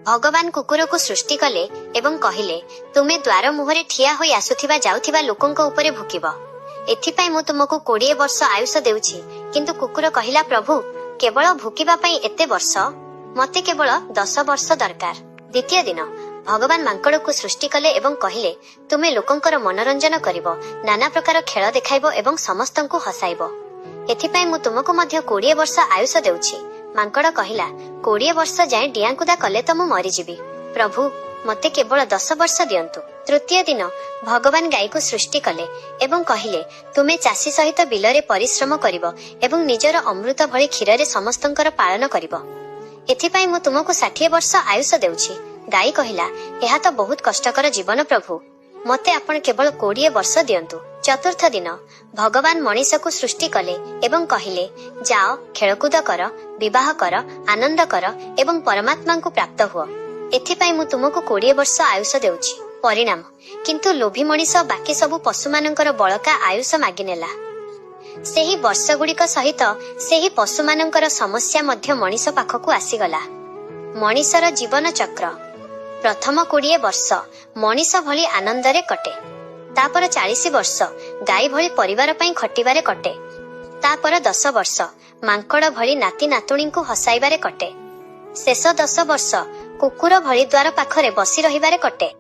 भगवान कुकुर को सृष्टि कले एवं कहिले तुमे द्वार मुहरे ठिया होई आसुथिबा जाउथिबा लोकंक उपरे भुकिब। एथिपाई मु तुमको 20 वर्ष आयुष देउछि। किंतु कुकुर कहिला प्रभु केवल भुकिबा पई एते वर्ष मते केवल 10 वर्ष दरकार। द्वितीय दिन भगवान मांकड़ को सृष्टि कले एवं कहिले तुमे लोकंकर मनोरंजन करिवो, नाना प्रकार खेल देखाइबो एवं समस्तंकु हसाइबो। एथिपाई मु तुमको मध्य 20 वर्ष आयुष देउछि। मांकड़ कहिला 20 वर्ष जाए डियाकुदा कले तो मु मरिजिबि। प्रभु मते केवल 10 वर्ष दियंतु। तृतीय दिन भगवान गाई को सृष्टि कले एवं कहिले तुमे चासी सहित बिलरे परिश्रम करिवो एवं निजर अमृत भଳି क्षीर समस्तंकर पालन करिवो। एथिपाई मु तुमको 60 वर्ष आयुष देउछि। गाई कहिला एहा तो बहुत कष्टकर जीवन प्रभु, मते आपण केवल 20 वर्ष दियंतु। चतुर्थ दिन भगवान मनीष को सृष्टि कले एवं कहिले जाओ खेलकूद कर, विवाह कर, आनंद कर एवं परमात्मा को प्राप्त हुआ। एथिपाई मु तुमको 20 वर्ष आयुष देउछि। परिणाम किंतु लोभी मनीष बाकी सबु पशु मानकर बळका आयुष मागिनेला। सेही वर्ष गुड़िक सहित सेही पशु मानकर समस्या मध्य मनीष पाखकु आसीगला। मनीषर जीवन चक्र प्रथम 20 वर्ष मनीष भली आनंदरे कटे, तापर 40 वर्ष गाई भली परिवार पई खटिबारे कटे, तापर 10 वर्ष मांकड़ भली नाती नातुणी को हसाइबारे कटे, शेष 10 वर्ष कुकुर भली द्वार पाखरे बसी रहिबारे कटे।